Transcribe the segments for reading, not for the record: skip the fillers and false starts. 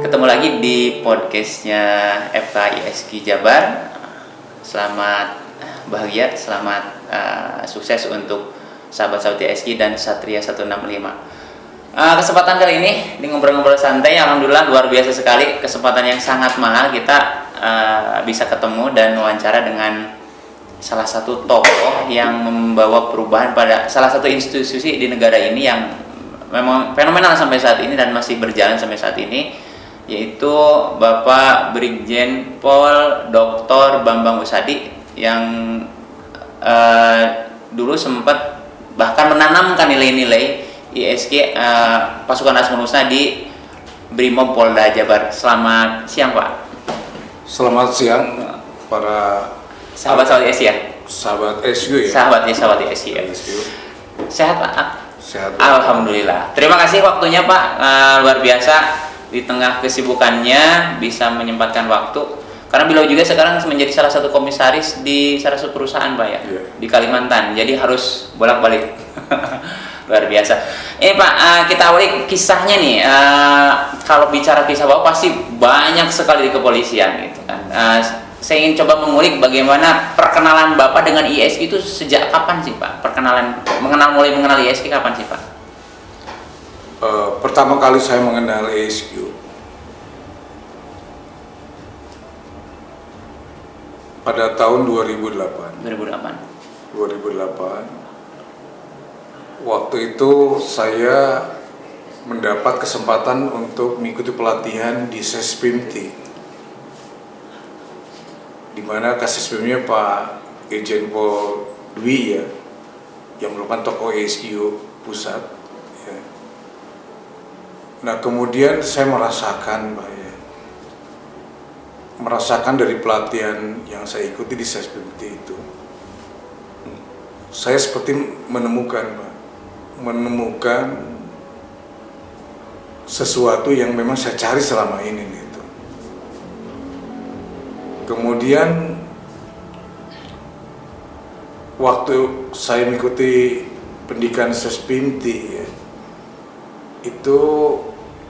Ketemu lagi di podcastnya FKISG Jabar. Selamat bahagia, selamat sukses untuk sahabat-sahabat ISG dan Satria 165. Kesempatan kali ini di ngobrol-ngobrol santai, alhamdulillah luar biasa sekali. Kesempatan yang sangat mahal, kita bisa ketemu dan wawancara dengan salah satu tokoh yang membawa perubahan pada salah satu institusi di negara ini yang memang fenomenal sampai saat ini dan masih berjalan sampai saat ini, yaitu Bapak Brigjen Pol Dr. Bambang Usadi yang dulu sempat bahkan menanamkan nilai-nilai ISG pasukan Asmaul Husna di Brimob Polda Jabar. Selamat siang, Pak. Selamat siang para Sahabat-sahabat ISG ya? sahabat SG ya. Sahabat ISG ya. Sehat, Pak? Sehat. Alhamdulillah. Terima kasih waktunya, Pak. Luar biasa. Di tengah kesibukannya bisa menyempatkan waktu, karena beliau juga sekarang menjadi salah satu komisaris di salah satu perusahaan, Pak ya, di Kalimantan, jadi harus bolak-balik. Luar biasa. Ini Pak, kita awali kisahnya nih. Kalau bicara kisah Bapak pasti banyak sekali di kepolisian gitu kan. Saya ingin coba mengulik bagaimana perkenalan Bapak dengan ISG itu sejak kapan sih, Pak? Mulai mengenal ISG kapan sih, Pak? Pertama kali saya mengenal ESQ pada tahun 2008. 2008. Waktu itu saya mendapat kesempatan untuk mengikuti pelatihan di Sespimti, di mana Kasespimnya Pak Irjen Pol Dwi ya, yang merupakan tokoh ESQ pusat. Ya. Nah kemudian saya merasakan dari pelatihan yang saya ikuti di Sespimti itu, saya seperti menemukan sesuatu yang memang saya cari selama ini gitu. Kemudian waktu saya mengikuti pendidikan Sespimti ya, itu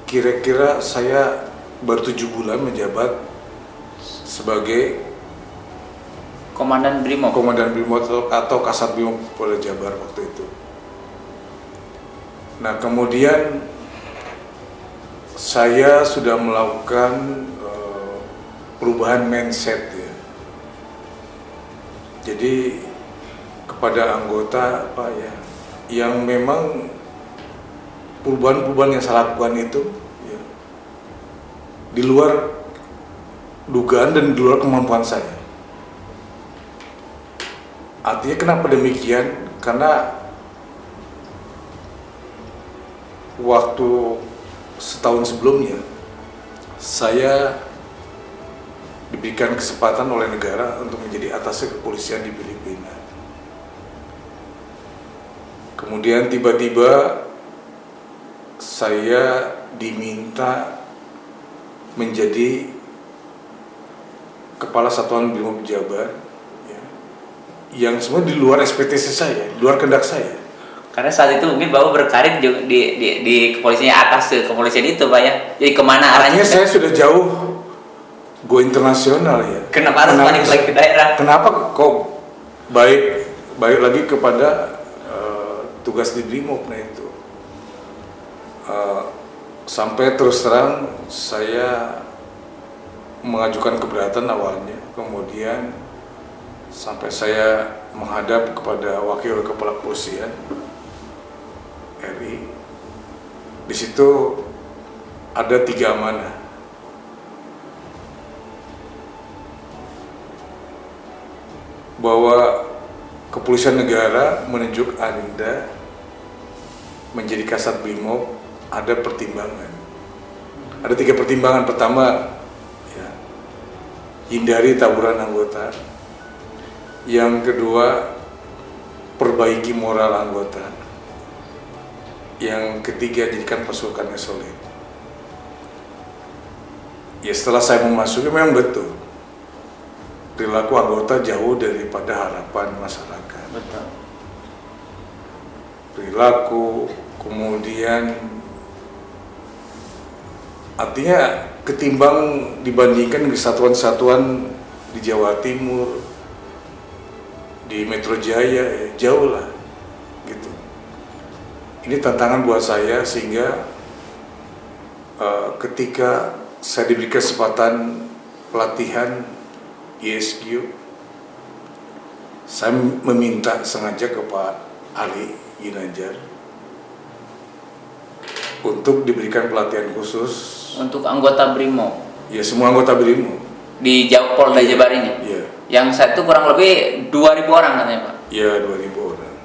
kira-kira saya baru 7 bulan menjabat sebagai Komandan Brimob atau Kasat Brimob Polda Jabar waktu itu. Nah kemudian saya sudah melakukan perubahan mindset ya. Jadi kepada anggota Pak ya, yang memang perubahan yang saya lakukan itu ya, di luar dugaan dan di luar kemampuan saya. Artinya kenapa demikian? Karena waktu setahun sebelumnya saya diberikan kesempatan oleh negara untuk menjadi atasé kepolisian di Filipina. Kemudian tiba-tiba saya diminta menjadi Kepala Satuan Brimob Jabar ya, yang semua di luar ekspektasi saya, di luar kehendak saya. Karena saat itu mungkin Bapak berkarir di kepolisian atas kepolisian itu, Pak ya. Jadi kemana arahnya? Artinya saya sudah jauh go internasional ya. Kenapa harus balik lagi ke daerah? Kenapa kok baik lagi kepada tugas di Brimob? Nah itu sampai terus terang saya mengajukan keberatan awalnya, kemudian sampai saya menghadap kepada Wakil Kepala Kepolisian RI. Di situ ada 3 amanah. Bahwa kepolisian negara menunjuk Anda menjadi Kasat Brimob, ada pertimbangan. Ada 3 pertimbangan. Pertama, ya, hindari tawuran anggota. Yang kedua, perbaiki moral anggota. Yang ketiga, jadikan pasukannya solid. Ya setelah saya memasuki, memang betul perilaku anggota jauh daripada harapan masyarakat. Betul. Perilaku, kemudian artinya ketimbang dibandingkan dengan satuan-satuan di Jawa Timur, di Metro Jaya, ya, jauh lah gitu. Ini tantangan buat saya sehingga ketika saya diberi kesempatan pelatihan ISQ, saya meminta sengaja ke Pak Ali Ginanjar untuk diberikan pelatihan khusus Untuk anggota BRIMO ya, semua anggota BRIMO di Polda Jabar ini. ya. Yang saat itu kurang lebih 2.000 orang katanya Pak. Ya, 2.000 orang.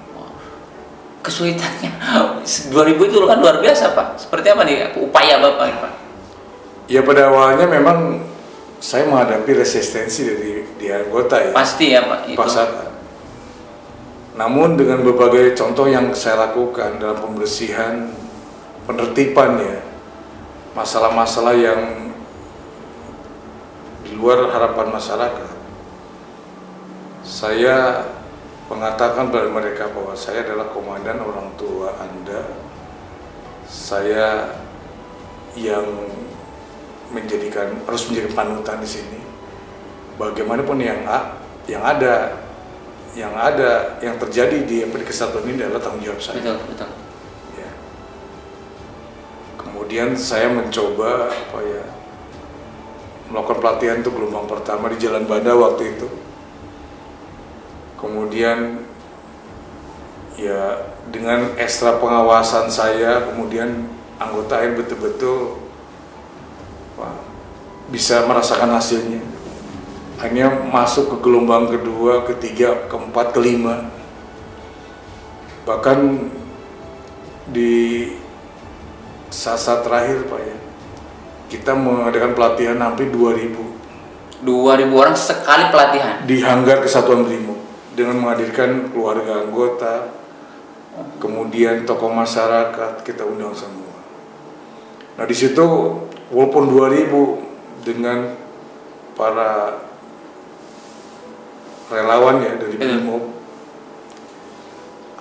Kesulitannya 2.000 itu kan luar biasa Pak. Seperti apa nih upaya Bapak ini Pak? Ya, pada awalnya memang saya menghadapi resistensi di anggota ya. Pasti ya Pak itu. Pasaran. Namun dengan berbagai contoh yang saya lakukan dalam pembersihan, penertiban ya, masalah-masalah yang di luar harapan masyarakat, saya mengatakan kepada mereka bahwa saya adalah komandan orang tua Anda, saya yang harus menjadi panutan di sini. Bagaimanapun yang terjadi di kesatuan ini adalah tanggung jawab saya. Betul. Ya. Kemudian saya mencoba melakukan pelatihan untuk gelombang pertama di Jalan Banda waktu itu. Kemudian ya dengan ekstra pengawasan saya, kemudian anggota yang betul-betul bisa merasakan hasilnya. Hanya masuk ke gelombang kedua, ketiga, keempat, kelima. Bahkan di saat terakhir Pak ya, kita mengadakan pelatihan hampir 2.000 orang sekali pelatihan di hanggar Kesatuan BRIMO dengan menghadirkan keluarga anggota, kemudian tokoh masyarakat, kita undang semua. Nah di situ walaupun 2.000 dengan para relawan ya dari BRIMO,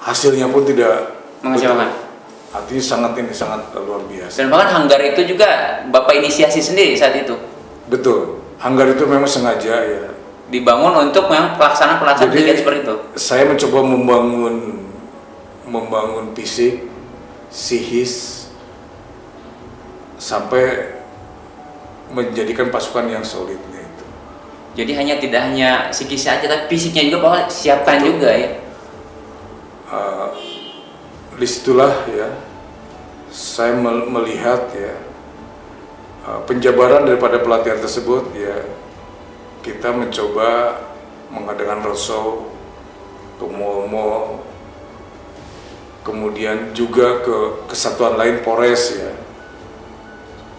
hasilnya pun tidak mengecewakan. Artinya sangat luar biasa. Dan bahkan hanggar itu juga Bapak inisiasi sendiri saat itu. Betul, hanggar itu memang sengaja ya Dibangun untuk memang pelaksanaan kegiatan seperti itu. Saya mencoba membangun fisik, psikis, sampai menjadikan pasukan yang solidnya itu. Jadi tidak hanya psikis saja, tapi fisiknya juga Bapak siapkan. Betul. Juga ya. Disitulah ya saya melihat ya penjabaran daripada pelatihan tersebut ya, kita mencoba mengadakan roadshow ke mall-mall, kemudian juga ke kesatuan lain, Polres ya,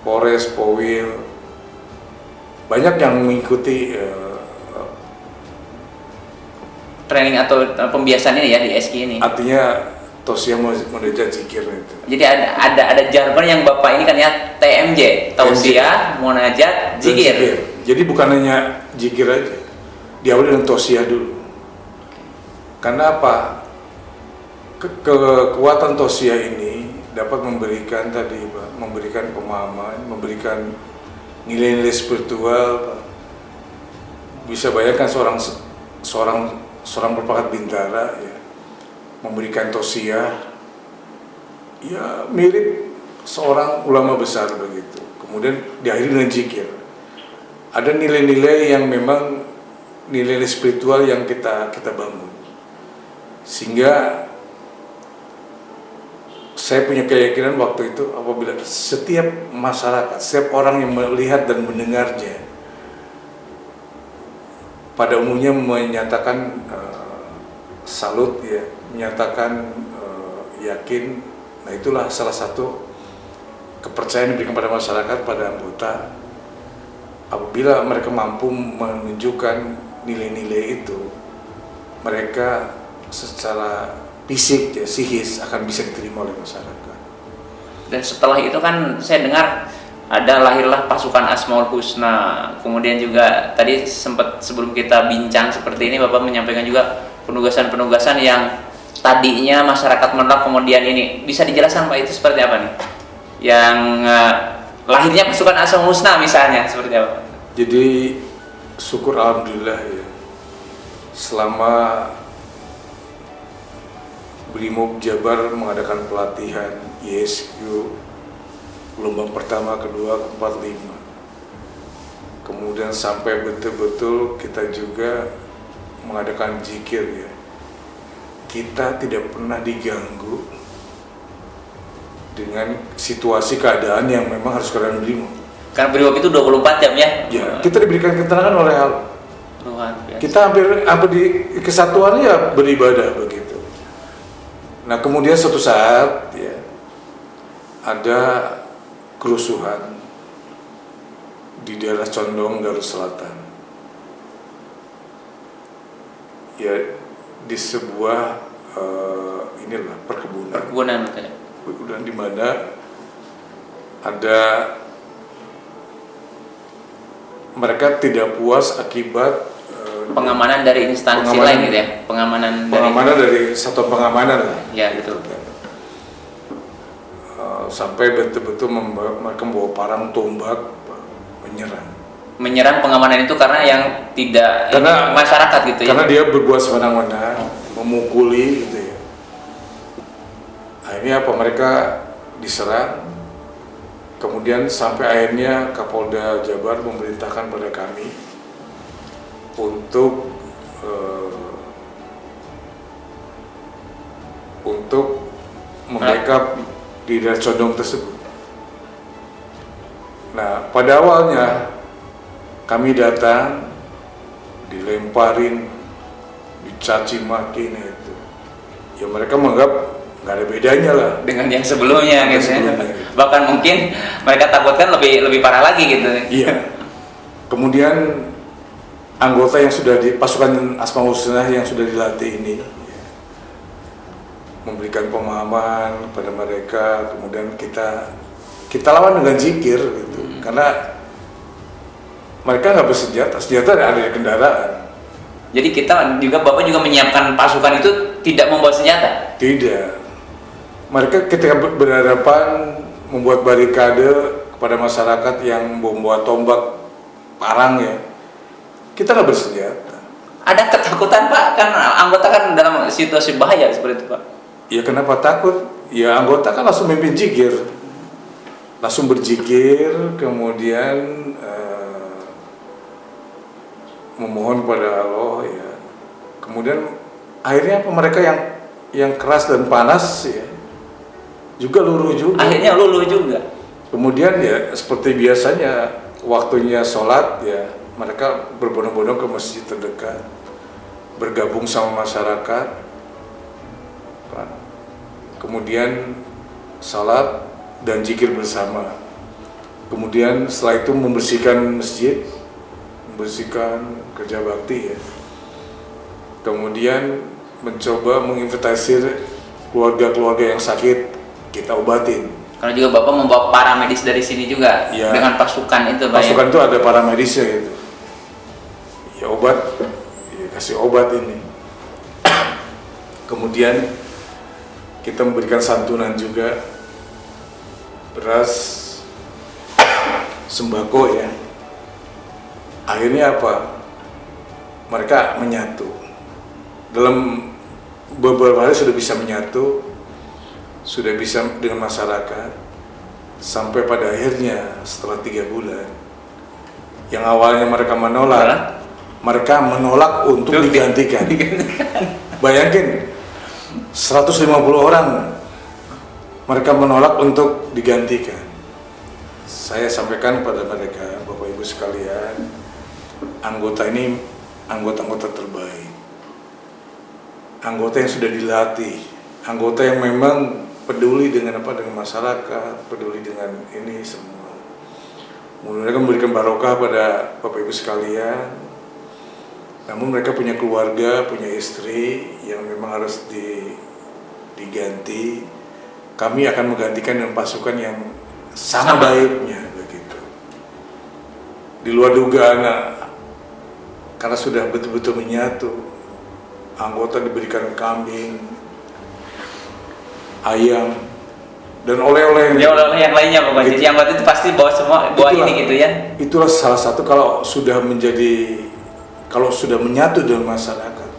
Polres, Powil, banyak yang mengikuti training atau pembiasaan ini ya di SK ini. Artinya Tausiah Munajat Zikir itu. Jadi ada jargon yang Bapak ini kan ya, TMJ, Tausiah Munajat Zikir. Jadi bukan hanya zikir aja, diawali dengan tausiah dulu. Karena apa? Kekuatan tausiah ini dapat memberikan memberikan pemahaman, memberikan nilai-nilai spiritual, Pak. Bisa bayangkan seorang perpakat bintara ya, memberikan tausiah ya mirip seorang ulama besar begitu. Kemudian diakhiri dengan zikir. Ada nilai-nilai yang memang nilai spiritual yang kita bangun. Sehingga saya punya keyakinan waktu itu apabila setiap masyarakat, setiap orang yang melihat dan mendengarnya pada umumnya menyatakan salut ya, menyatakan yakin. Nah itulah salah satu kepercayaan yang diberikan pada masyarakat, pada anggota, apabila mereka mampu menunjukkan nilai-nilai itu, mereka secara fisik ya, psikis akan bisa diterima oleh masyarakat. Dan setelah itu kan saya dengar lahirlah pasukan Asmaul Husna. Kemudian juga tadi sempat sebelum kita bincang seperti ini Bapak menyampaikan juga penugasan-penugasan yang tadinya masyarakat menolak kemudian ini bisa dijelaskan Pak itu seperti apa nih? Yang lahirnya pasukan Asal Husna misalnya seperti apa? Jadi syukur alhamdulillah ya, selama Brimob Jabar mengadakan pelatihan ISQ gelombang pertama, kedua, keempat, lima, kemudian sampai betul-betul kita juga mengadakan zikir ya, kita tidak pernah diganggu dengan situasi keadaan yang memang harus keadaan Brimob. Karena Brimob itu 24 jam ya? Ya, kita diberikan ketenangan oleh Allah. Luar biasa. Kita hampir di kesatuannya ya beribadah begitu. Nah kemudian suatu saat ya ada kerusuhan di daerah Condong, Garut Selatan. Ya di sebuah inilah perkebunan. Perkebunan betul ya? Perkebunan di mana ada mereka tidak puas akibat Pengamanan dari instansi lain gitu ya? Pengamanan dari satuan pengamanan lah. Ya betul. Sampai betul-betul mereka membawa parang tombak Menyerang pengamanan itu karena yang tidak masyarakat gitu ya? Karena dia berbuat semena-mena, memukuli gitu ya. Akhirnya apa, mereka diserang. Kemudian sampai akhirnya Kapolda Jabar memerintahkan pada kami untuk membackup di daerah Condong tersebut. Nah, pada awalnya kami datang, dilemparin, dicaci maki itu. Ya mereka menganggap nggak ada bedanya lah dengan yang sebelumnya gitu ya. Sebelumnya. Bahkan mungkin mereka takutkan lebih parah lagi gitu. Iya. Kemudian anggota yang sudah di pasukan Asmaul Husna yang sudah dilatih ini ya, memberikan pemahaman kepada mereka. Kemudian kita lawan dengan zikir gitu. Karena mereka nggak bersenjata, senjata ada di kendaraan. Jadi Bapak juga menyiapkan pasukan itu tidak membawa senjata? Tidak. Mereka ketika berhadapan membuat barikade kepada masyarakat yang membawa tombak, parang ya, kita nggak bersenjata. Ada ketakutan Pak? Kan anggota kan dalam situasi bahaya seperti itu Pak. Ya kenapa takut? Ya anggota kan langsung memimpin zikir, langsung berzikir, kemudian memohon pada Allah ya. Kemudian akhirnya apa, mereka yang keras dan panas ya juga luluh juga. Akhirnya luluh juga. Kemudian ya seperti biasanya waktunya sholat ya mereka berbondong-bondong ke masjid terdekat, bergabung sama masyarakat, kemudian sholat dan zikir bersama. Kemudian setelah itu membersihkan masjid, membersihkan kerja bakti ya. Kemudian mencoba menginventarisir keluarga-keluarga yang sakit, kita obatin. Karena juga Bapak membawa para medis dari sini juga ya, dengan pasukan itu Pak. Pasukan itu ada para medisnya gitu. Ya obat, ya kasih obat ini. Kemudian kita memberikan santunan juga, beras, sembako ya. Akhirnya apa? Mereka menyatu. Dalam beberapa hari sudah bisa menyatu, sudah bisa dengan masyarakat, sampai pada akhirnya setelah 3 bulan, yang awalnya mereka menolak untuk digantikan. Bayangin, 150 orang mereka menolak untuk digantikan. Saya sampaikan pada mereka, Bapak Ibu sekalian, anggota ini anggota-anggota terbaik, anggota yang sudah dilatih, anggota yang memang peduli dengan masyarakat, peduli dengan ini semua. Mudah-mudahan memberikan barokah pada Bapak Ibu sekalian. Namun mereka punya keluarga, punya istri yang memang harus diganti. Kami akan menggantikan dengan pasukan yang sama baiknya begitu. Di luar dugaan, karena sudah betul-betul menyatu, anggota diberikan kambing, ayam, dan oleh-oleh Ya oleh-oleh yang lainnya pokoknya. Gitu. Yang waktu itu pasti bawa semua, bawa Itulah. ini gitu ya. Itulah salah satu kalau sudah menyatu dengan masyarakat,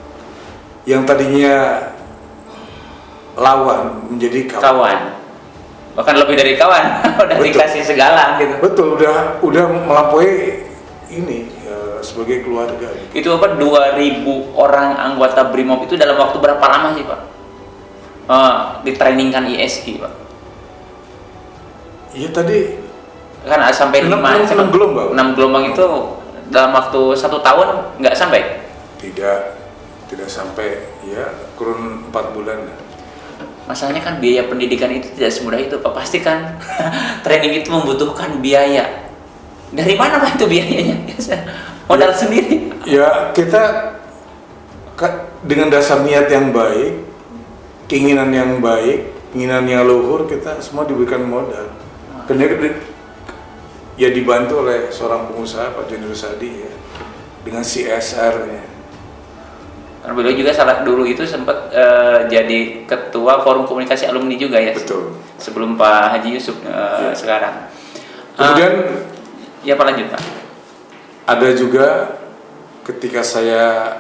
yang tadinya lawan menjadi Kawan. Bahkan lebih dari kawan. Udah Betul. dikasih segala gitu. Betul, udah melampaui ini sebagai keluarga. Itu apa 2.000 orang anggota BRIMOB itu dalam waktu berapa lama sih Pak? Ditrainingkan ISG Pak? Iya tadi Kan sampai 6 gelombang. 6 gelombang itu dalam waktu 1 tahun nggak sampai? tidak sampai, ya kurun 4 bulan. Masalahnya kan biaya pendidikan itu tidak semudah itu Pak. Pasti kan training itu membutuhkan biaya. Dari mana Pak itu biayanya? Modal sendiri? Ya kita dengan dasar niat yang baik, keinginan yang baik, keinginan yang luhur, kita semua diberikan modal. Karena ya dibantu oleh seorang pengusaha Pak Joni Rusadi ya, dengan CSR-nya. Karena beliau juga salah dulu itu sempat jadi ketua forum komunikasi alumni juga ya. Betul. Sebelum Pak Haji Yusuf Ya. sekarang. Kemudian Ya Pak lanjut Pak. ada juga ketika saya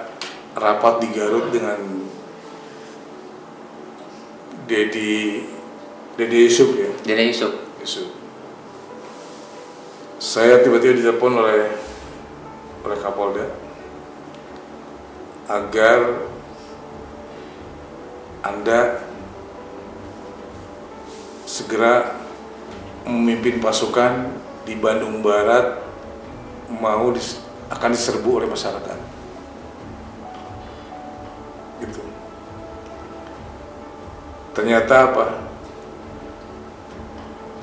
rapat di Garut dengan Dede Yusuf ya. Dede Yusuf. Saya tiba-tiba ditelepon oleh Kapolda agar Anda segera memimpin pasukan di Bandung Barat, akan diserbu oleh masyarakat. Gitu. Ternyata apa?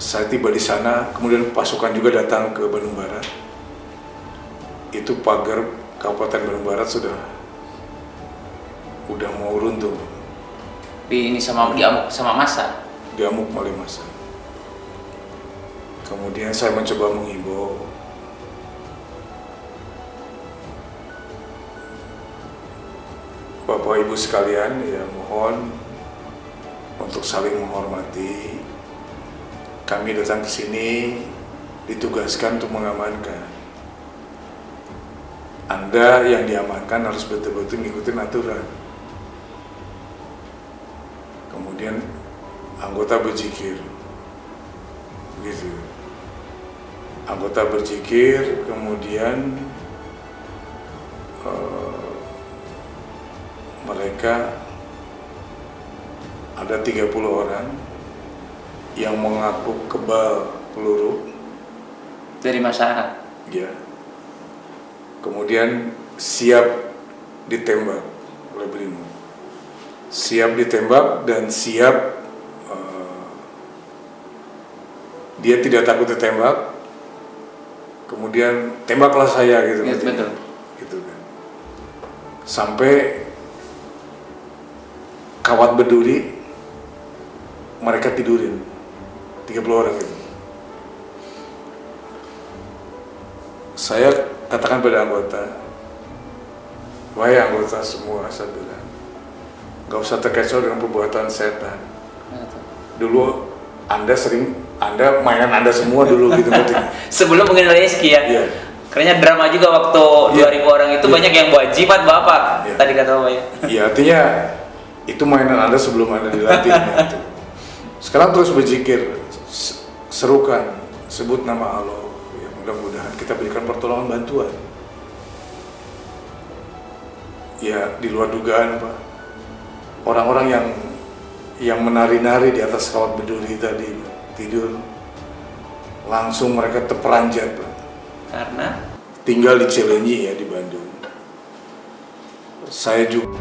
Saya tiba di sana, kemudian pasukan juga datang ke Bandung Barat. Itu pagar Kabupaten Bandung Barat udah mau runtuh. Ini diamuk sama massa. Diamuk oleh massa. Kemudian saya mencoba menghimbau Bapak Ibu sekalian, ya mohon untuk saling menghormati. Kami datang ke sini ditugaskan untuk mengamankan. Anda yang diamankan harus betul-betul mengikuti aturan. Kemudian anggota berzikir, begitu. Anggota berzikir, kemudian mereka ada 30 orang yang mengaku kebal peluru Dari masyarakat. ya. Kemudian siap ditembak oleh BRIMOB. Siap ditembak dan siap dia tidak takut ditembak. Kemudian tembaklah saya gitu. Ya, betul. Gitu kan. Sampai kawat berduri mereka tidurin 30 orang itu. Saya katakan pada anggota, wahai anggota semua, saya bilang, gak usah terkecoh dengan perbuatan setan. Dulu Anda mainan Anda semua dulu gitu. Sebelum mengenal ISG ya. Iya. Karena drama juga waktu Iya. 2.000 orang itu Iya. banyak yang wajibat Bapak. Iya. Tadi kata Bapak ya. Ya artinya itu mainan Anda sebelum Anda dilatih. Gitu. Sekarang terus berzikir, serukan, sebut nama Allah. Ya, mudah-mudahan kita berikan pertolongan bantuan. Ya di luar dugaan Pak. Orang-orang yang menari-nari di atas kawat berduri tadi tidur, langsung mereka terperanjat Pak. Karena Tinggal di Cileunyi ya, di Bandung. Saya juga